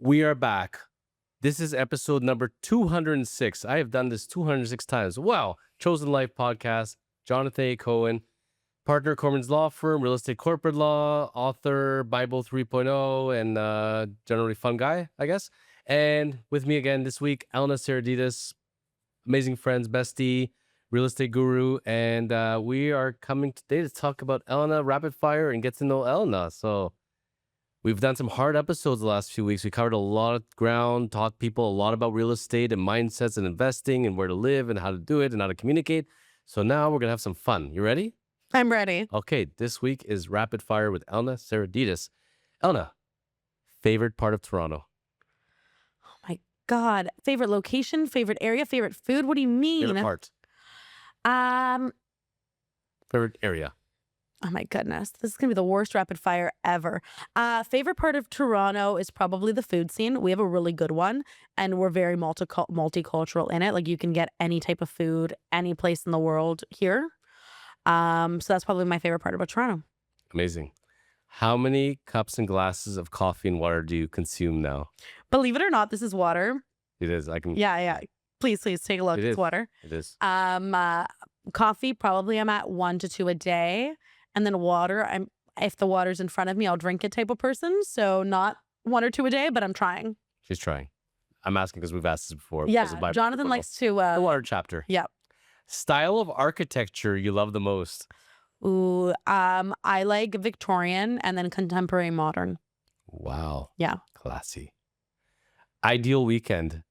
We are back. This is episode number 206. I have done this 206 times. Wow. Chosen Life podcast. Jonathan Hacohen, partner, Kormans Law Firm, real estate corporate law, author, Bible 3.0, and generally fun guy, I guess. And with me again this week, Elena Saradidis, amazing friends, bestie, real estate guru. And we are coming today to talk about Elena rapid fire and get to know Elena. So we've done some hard episodes the last few weeks. We covered a lot of ground, taught people a lot about real estate and mindsets and investing and where to live and how to do it and how to communicate. So now we're going to have some fun. You ready? I'm ready. Okay, this week is Rapid Fire with Elena Saradidis. Elena, favorite part of Toronto? Oh my God. Favorite location, favorite area, favorite food? What do you mean? Favorite part? Favorite area? Oh my goodness. This is going to be the worst rapid fire ever. Favorite part of Toronto is probably the food scene. We have a really good one and we're very multicultural in it. Like you can get any type of food, any place in the world here. So that's probably my favorite part about Toronto. Amazing. How many cups and glasses of coffee and water do you consume now? Believe it or not, this is water. It is. I can. Yeah. Please take a look. It's water. It is. Coffee, probably I'm at 1 to 2 a day. And then water, if the water's in front of me, I'll drink it type of person. So not 1 or 2 a day, but I'm trying. She's trying. I'm asking because we've asked this before. Yeah, Jonathan likes to... the water chapter. Yeah. Style of architecture you love the most? Ooh, I like Victorian and then contemporary modern. Wow. Yeah. Classy. Ideal weekend?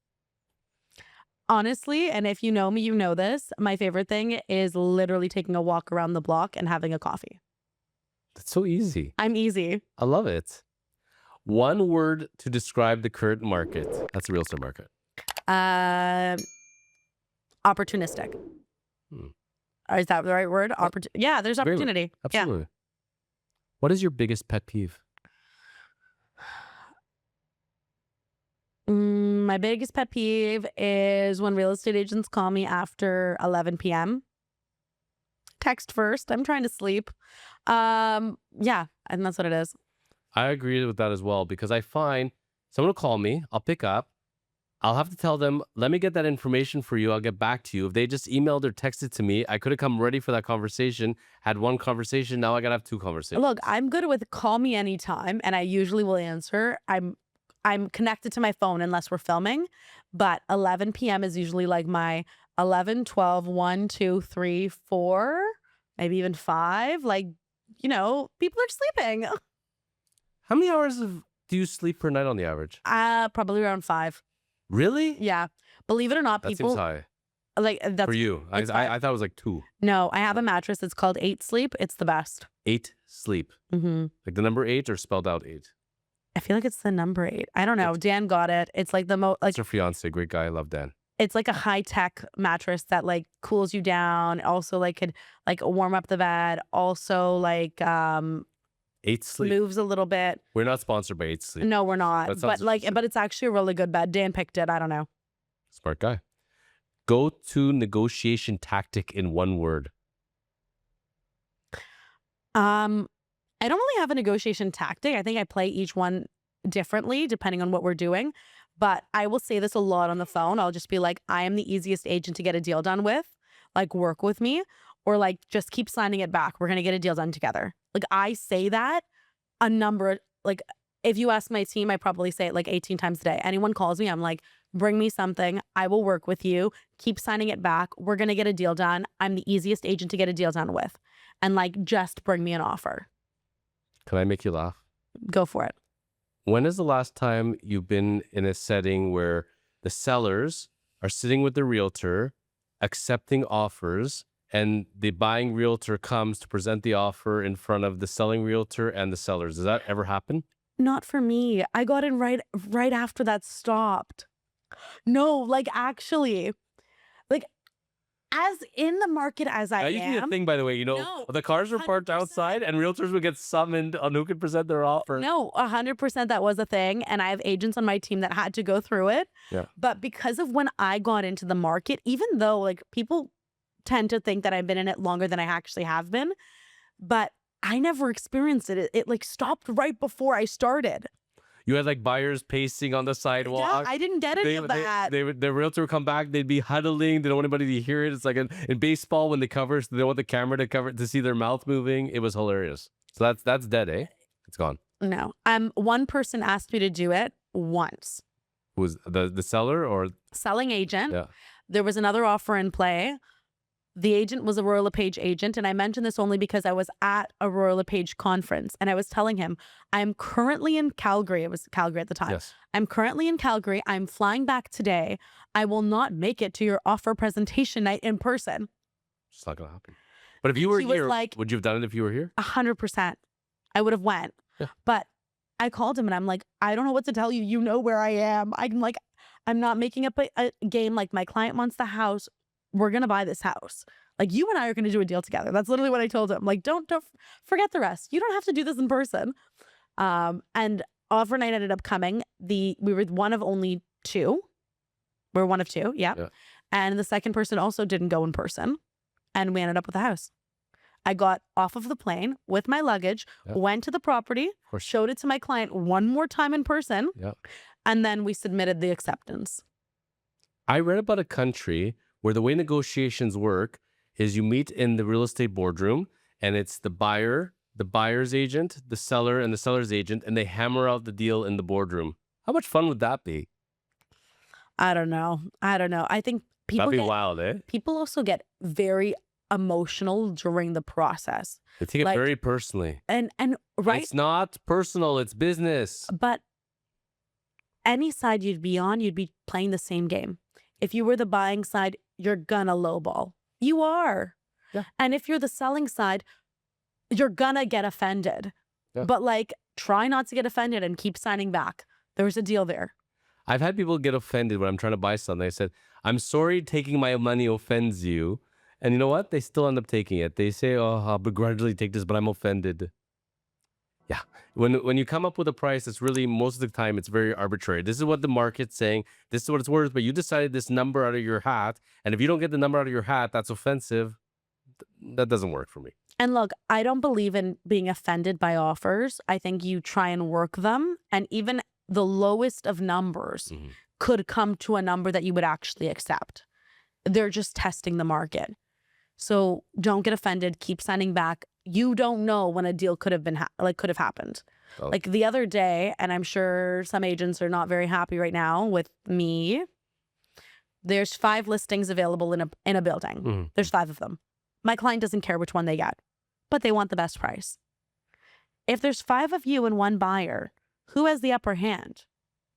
Honestly, and if you know me, you know this, my favorite thing is literally taking a walk around the block and having a coffee. That's so easy. I'm easy. I love it. One word to describe the current market. That's the real estate market. Opportunistic. Is that the right word? Yeah, there's opportunity. Absolutely. Yeah. What is your biggest pet peeve? My biggest pet peeve is when real estate agents call me after 11 p.m. Text first. I'm trying to sleep. Yeah, and that's what it is. I agree with that as well because I find someone will call me, I'll pick up, I'll have to tell them, let me get that information for you, I'll get back to you. If they just emailed or texted to me, I could have come ready for that conversation, had one conversation, now I gotta have 2 conversations. Look, I'm good with call me anytime, and I usually will answer. I'm connected to my phone unless we're filming, but 11 p.m. is usually like my 11, 12, 1, 2, 3, 4, maybe even 5. Like, people are sleeping. How many hours do you sleep per night on the average? Probably around 5. Really? Yeah. Believe it or not, That people... seems high. Like that's for you. I thought it was like 2. No, I have a mattress. It's called 8 Sleep. It's the best. 8 Sleep. Mm-hmm. Like the number 8 or spelled out 8? I feel like it's the number 8. I don't know. Dan got it. It's like the most... It's her fiance. Great guy. I love Dan. It's like a high-tech mattress that like cools you down. Also like could like warm up the bed. Also like 8 Sleep. Moves a little bit. We're not sponsored by 8 Sleep. No, we're not. But it's actually a really good bed. Dan picked it. I don't know. Smart guy. Go-to negotiation tactic in one word. I don't really have a negotiation tactic. I think I play each one differently depending on what we're doing. But I will say this a lot on the phone. I'll just be like, I am the easiest agent to get a deal done with. Like, work with me. Or like, just keep signing it back. We're going to get a deal done together. Like, I say that a number, like, if you ask my team, I probably say it like 18 times a day. Anyone calls me, I'm like, bring me something. I will work with you. Keep signing it back. We're going to get a deal done. I'm the easiest agent to get a deal done with. And like, just bring me an offer. Can I make you laugh? Go for it. When is the last time you've been in a setting where the sellers are sitting with the realtor, accepting offers, and the buying realtor comes to present the offer in front of the selling realtor and the sellers? Does that ever happen? Not for me. I got in right after that stopped. No, like actually, like as in the market as I am. That used to be a thing, by the way. No, the cars were parked 100%. outside and realtors would get summoned on who could present their offer. No, 100% that was a thing. And I have agents on my team that had to go through it. Yeah. But because of when I got into the market, even though like people tend to think that I've been in it longer than I actually have been, but I never experienced it. It like stopped right before I started. You had like buyers pacing on the Yeah, sidewalk. I didn't get any of that. The realtor would come back. They'd be huddling. They don't want anybody to hear it. It's like in baseball when they cover, so they don't want the camera to cover to see their mouth moving. It was hilarious. So that's dead, eh? It's gone. No. One person asked me to do it once. Who was the seller or Selling agent. yeah? There was another offer in play. The agent was a Royal LePage agent, and I mentioned this only because I was at a Royal LePage conference, and I was telling him, I'm currently in Calgary. It was Calgary at the time. Yes. I'm currently in Calgary. I'm flying back today. I will not make it to your offer presentation night in person. It's not gonna happen. But if you were He was here, like- would you have done it if you were here? 100%. I would have went. Yeah. But I called him and I'm like, I don't know what to tell you. You know where I am. I'm like, I'm not making up a game. Like, my client wants the house. We're going to buy this house. Like, you and I are going to do a deal together. That's literally what I told him. Like, don't forget the rest. You don't have to do this in person. And offer night ended up coming. We were one of only two. We're one of two. Yeah. And the second person also didn't go in person. And we ended up with a house. I got off of the plane with my luggage, went to the property, showed it to my client one more time in person, and then we submitted the acceptance. I read about a country where the way negotiations work is you meet in the real estate boardroom, and it's the buyer, the buyer's agent, the seller, and the seller's agent, and they hammer out the deal in the boardroom. How much fun would that be? I don't know. I think people That'd be wild, eh? People also get very emotional during the process. They take it Like, very personally. And right? It's not personal, it's business. But any side you'd be on, you'd be playing the same game. If you were the buying side, you're gonna lowball. You are. Yeah. And if you're the selling side, you're gonna get offended. Yeah. But like, try not to get offended and keep signing back. There's a deal there. I've had people get offended when I'm trying to buy something. I said, I'm sorry taking my money offends you. And you know what? They still end up taking it. They say, oh, I'll begrudgingly take this, but I'm offended. Yeah. When you come up with a price, it's really, most of the time, it's very arbitrary. This is what the market's saying. This is what it's worth. But you decided this number out of your hat. And if you don't get the number out of your hat, that's offensive. That doesn't work for me. And look, I don't believe in being offended by offers. I think you try and work them. And even the lowest of numbers could come to a number that you would actually accept. They're just testing the market. So don't get offended. Keep signing back. You don't know when a deal could have been could have happened. Oh. Like the other day, and I'm sure some agents are not very happy right now with me. There's 5 listings available in a building. There's 5 of them. My client doesn't care which one they get, but they want the best price. If there's 5 of you and 1 buyer, who has the upper hand?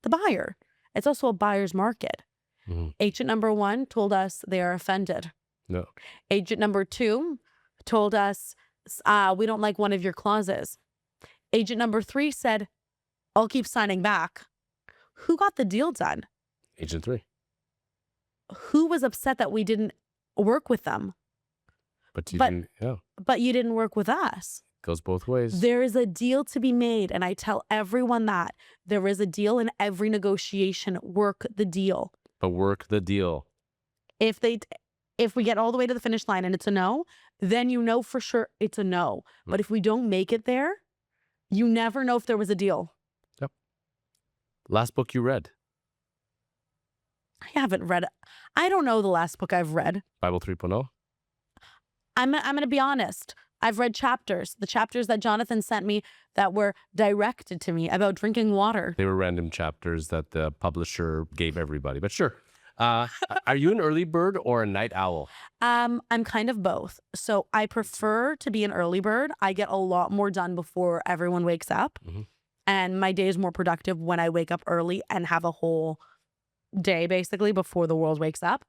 The buyer. It's also a buyer's market. Agent number 1 told us they are offended. No. Agent number 2 told us, we don't like one of your clauses. Agent number 3 said, I'll keep signing back. Who got the deal done? Agent 3. Who was upset that we didn't work with them? But you didn't, yeah. But you didn't work with us. Goes both ways. There is a deal to be made. And I tell everyone that there is a deal in every negotiation. Work the deal. But work the deal. If we get all the way to the finish line and it's a no, then you know for sure it's a no. But if we don't make it there, you never know if there was a deal. Yep. Last book you read? I haven't read it. I don't know the last book I've read. Bible 3.0? I'm going to be honest. I've read chapters, the chapters that Jonathan sent me that were directed to me about drinking water. They were random chapters that the publisher gave everybody. But sure. Are you an early bird or a night owl? I'm kind of both. So I prefer to be an early bird. I get a lot more done before everyone wakes up. And my day is more productive when I wake up early and have a whole day basically before the world wakes up.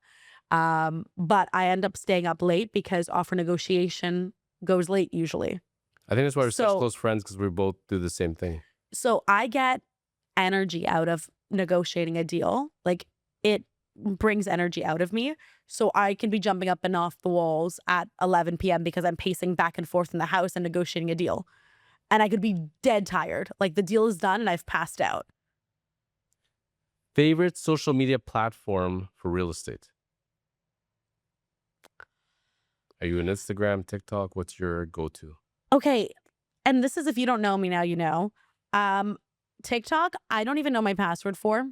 But I end up staying up late because offer negotiation goes late usually. I think that's why we're such close friends, because we both do the same thing. So I get energy out of negotiating a deal. Like, it brings energy out of me. So I can be jumping up and off the walls at 11 p.m. because I'm pacing back and forth in the house and negotiating a deal. And I could be dead tired. Like, the deal is done and I've passed out. Favorite social media platform for real estate? Are you on Instagram, TikTok? What's your go-to? Okay. And this is, if you don't know me now, you know. TikTok, I don't even know my password for.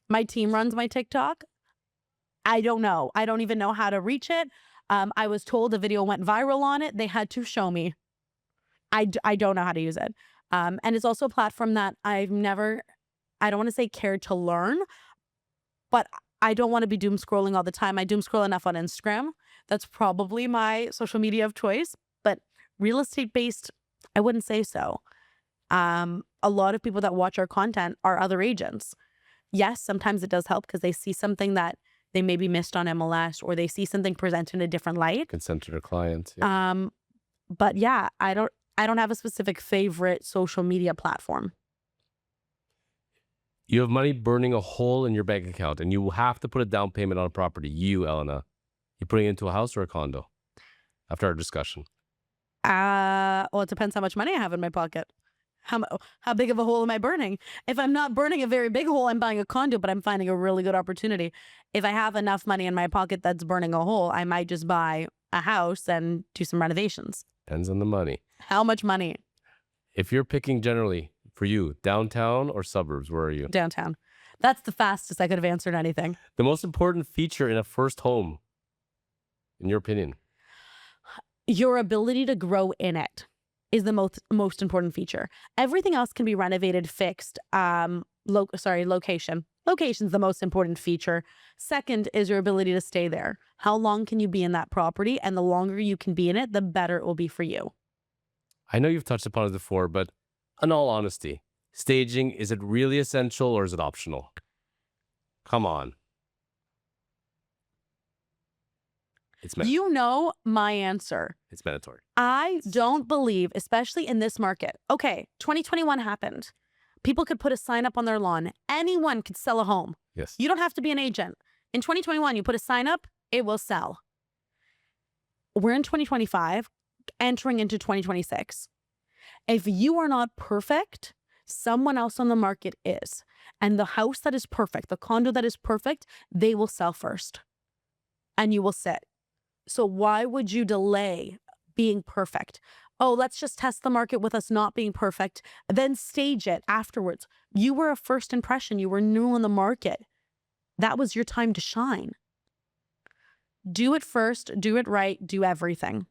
My team runs my TikTok. I don't know. I don't even know how to reach it. I was told a video went viral on it. They had to show me. I don't know how to use it. And it's also a platform that I don't want to say cared to learn, but I don't want to be doom scrolling all the time. I doom scroll enough on Instagram. That's probably my social media of choice, but real estate based, I wouldn't say so. A lot of people that watch our content are other agents. Yes, sometimes it does help because they see something that they maybe missed on MLS, or they see something presented in a different light. Consent to their clients. Yeah. But yeah, I don't have a specific favorite social media platform. You have money burning a hole in your bank account and you have to put a down payment on a property. You, Elena, you putting it into a house or a condo? After our discussion. Well, it depends how much money I have in my pocket. How big of a hole am I burning? If I'm not burning a very big hole, I'm buying a condo, but I'm finding a really good opportunity. If I have enough money in my pocket that's burning a hole, I might just buy a house and do some renovations. Depends on the money. How much money? If you're picking generally for you, downtown or suburbs, where are you? Downtown. That's the fastest I could have answered anything. The most important feature in a first home, in your opinion? Your ability to grow in it is the most important feature. Everything else can be renovated, fixed. Location. Location's the most important feature. Second is your ability to stay there. How long can you be in that property? And the longer you can be in it, the better it will be for you. I know you've touched upon it before, but in all honesty, staging, is it really essential or is it optional? Come on. It's mandatory. You know my answer. It's mandatory. I don't believe, especially in this market. Okay, 2021 happened. People could put a sign up on their lawn. Anyone could sell a home. Yes. You don't have to be an agent. In 2021, you put a sign up, it will sell. We're in 2025, entering into 2026. If you are not perfect, someone else on the market is. And the house that is perfect, the condo that is perfect, they will sell first. And you will sit. So why would you delay being perfect? Oh, let's just test the market with us not being perfect, then stage it afterwards. You were a first impression. You were new on the market. That was your time to shine. Do it first, do it right, do everything.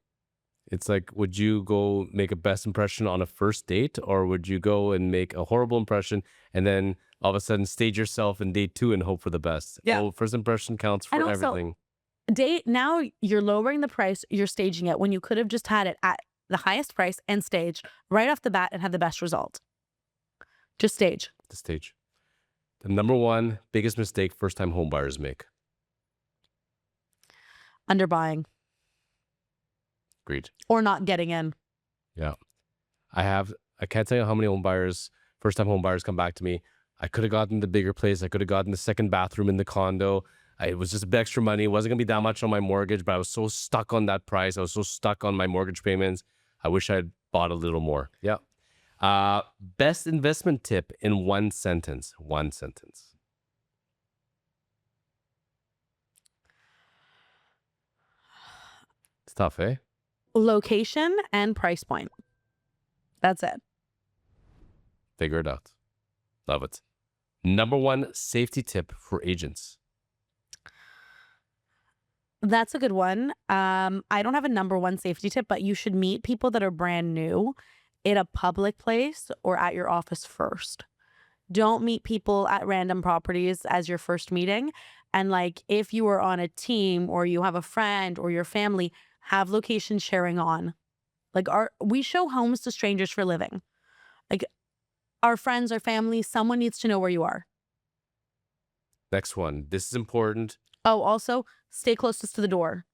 It's like, would you go make a best impression on a first date, or would you go and make a horrible impression and then all of a sudden stage yourself in date 2 and hope for the best? Yeah. Oh, first impression counts for And also, everything. Now you're lowering the price, you're staging it when you could have just had it at the highest price and staged right off the bat and had the best result. Just stage. The stage. The number one biggest mistake first-time home buyers make. Underbuying. Agreed. Or not getting in. Yeah. I can't tell you how many first-time home buyers come back to me. I could have gotten the bigger place. I could have gotten the second bathroom in the condo. It was just a bit extra money. It wasn't going to be that much on my mortgage, but I was so stuck on that price. I was so stuck on my mortgage payments. I wish I had bought a little more. Yeah. Best investment tip in one sentence. One sentence. It's tough, eh? Location and price point. That's it. Figure it out. Love it. Number one safety tip for agents. That's a good one. I don't have a number one safety tip, but you should meet people that are brand new in a public place or at your office first. Don't meet people at random properties as your first meeting. And like, if you are on a team or you have a friend or your family, have location sharing on. Like, we show homes to strangers for a living. Like, our friends, our family, someone needs to know where you are. Next one. This is important. Oh, also, stay closest to the door.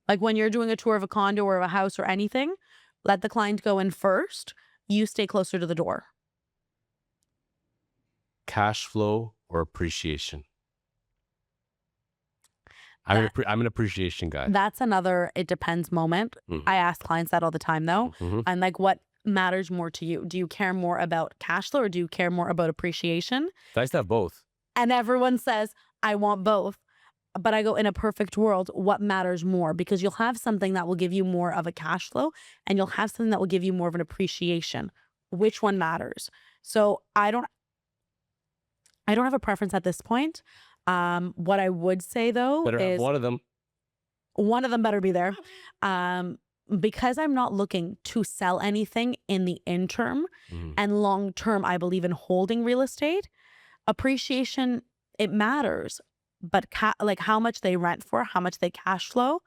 Like when you're doing a tour of a condo or of a house or anything, let the client go in first. You stay closer to the door. Cash flow or appreciation? I'm an appreciation guy. That's another it depends moment. Mhm. I ask clients that all the time though. Mhm. And like, what matters more to you? Do you care more about cash flow or do you care more about appreciation? It's nice to have both. And everyone says, I want both. But I go, in a perfect world, what matters more? Because you'll have something that will give you more of a cash flow and you'll have something that will give you more of an appreciation. Which one matters? So I don't have a preference at this point. What I would say though Better have is one of them. one of them better be there. Because I'm not looking to sell anything in the interim Mhm. and long term, I believe in holding real estate. Appreciation, it matters, but like how much they rent for, how much they cash flow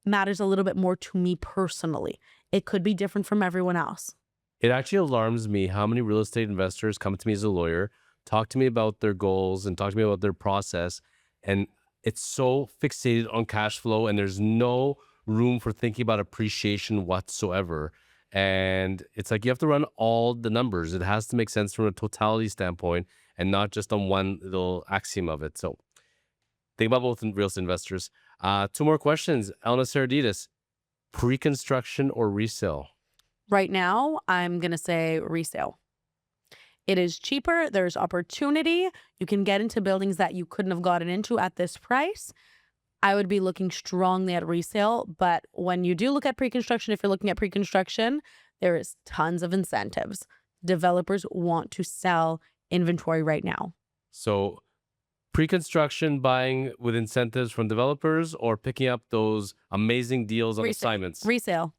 matters a little bit more to me personally. It could be different from everyone else. It actually alarms me how many real estate investors come to me as a lawyer, talk to me about their goals and talk to me about their process. And it's so fixated on cash flow, and there's no room for thinking about appreciation whatsoever. And it's like you have to run all the numbers. It has to make sense from a totality standpoint and not just on one little axiom of it. So think about both in real estate investors. Two more questions. Elena Saradidis, pre-construction or resale? Right now, I'm going to say resale. It is cheaper. There's opportunity. You can get into buildings that you couldn't have gotten into at this price. I would be looking strongly at resale. But when you do look at pre-construction, if you're looking at pre-construction, there is tons of incentives. Developers want to sell inventory right now. So pre-construction buying with incentives from developers or picking up those amazing deals on assignments? Resale.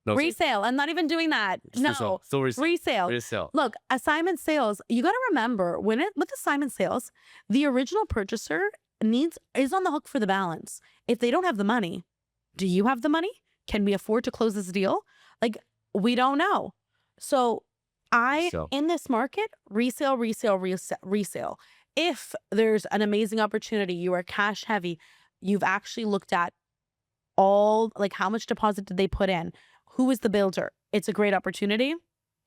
No, Resale. I'm not even doing that. just No. resale. Still resale. Resale. Resale. Look, assignment sales, you got to remember with assignment sales, the original purchaser is on the hook for the balance. If they don't have the money, do you have the money? Can we afford to close this deal? Like, we don't know. So Resale. in this market, resale. If there's an amazing opportunity, you are cash heavy, you've actually looked at all, like, how much deposit did they put in? Who is the builder? It's a great opportunity.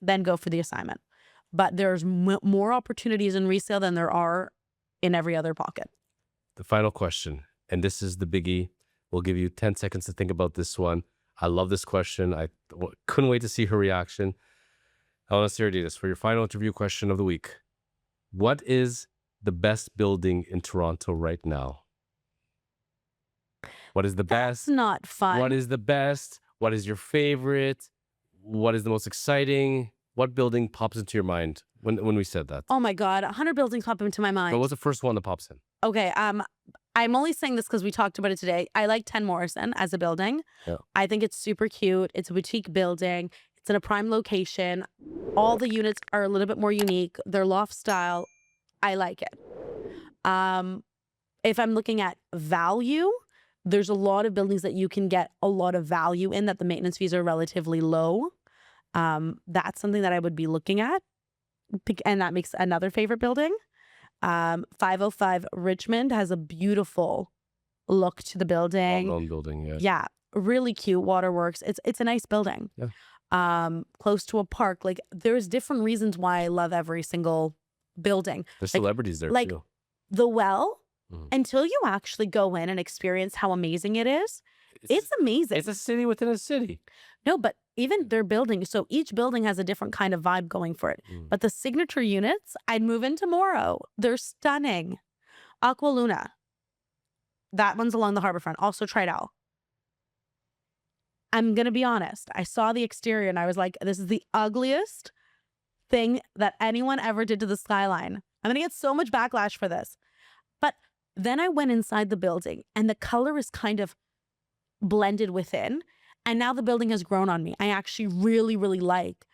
Then go for the assignment. But there's more opportunities in resale than there are in every other pocket. The final question, and this is the biggie. We'll give you 10 seconds to think about this one. I love this question. I couldn't wait to see her reaction. Elena Saradidis, for your final interview question of the week. What is the best building in Toronto right now? What is the best? That's not fun. What is the best? What is your favorite? What is the most exciting? What building pops into your mind when we said that? Oh my God, 100 buildings pop into my mind. But what's the first one that pops in? Okay, I'm only saying this because we talked about it today. I like 10 Morrison as a building. Yeah. I think it's super cute. It's a boutique building. It's in a prime location. All the units are a little bit more unique. They're loft style. I like it. If I'm looking at value, there's a lot of buildings that you can get a lot of value in that the maintenance fees are relatively low. That's something that I would be looking at. And that makes another favorite building. 505 Richmond has a beautiful look to the building. Well-known building, yeah. Yeah, really cute. Waterworks. It's a nice building. Yeah. Close to a park. Like, there's different reasons why I love every single building. There's Like, celebrities there like too. the Well, Mhm. until you actually go in and experience how amazing it is, it's amazing. It's a city within a city. No, but even their building, so each building has a different kind of vibe going for it. Mm. But the signature units, I'd move in tomorrow. They're stunning. Aqua Luna, that one's along the harborfront. Also tried out. I'm going to be honest. I saw the exterior and I was like, this is the ugliest thing that anyone ever did to the skyline. I'm going to get so much backlash for this. But then I went inside the building and the color is kind of blended within. And now the building has grown on me. I actually really, really like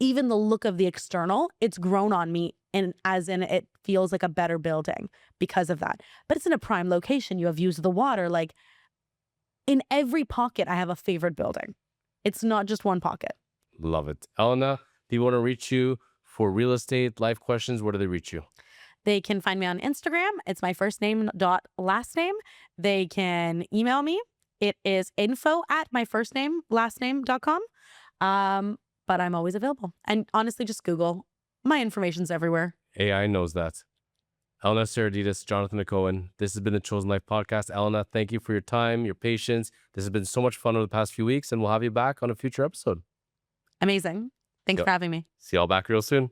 even the look of the external. It's grown on me, and as in it feels like a better building because of that. But it's in a prime location. You have views of the water. Like, in every pocket, I have a favorite building. It's not just one pocket. Love it. Elena, people want to reach you for real estate, life questions. Where do they reach you? They can find me on Instagram. It's my first name dot last name. They can email me. It is info@myfirstnamelastname.com. But I'm always available. And honestly, just Google. My information's everywhere. AI knows that. Elena Saradidis, Jonathan Hacohen. This has been the Chosen Life Podcast. Elena, thank you for your time, your patience. This has been so much fun over the past few weeks, and we'll have you back on a future episode. Amazing. Thanks Yep. for having me. See y'all back real soon.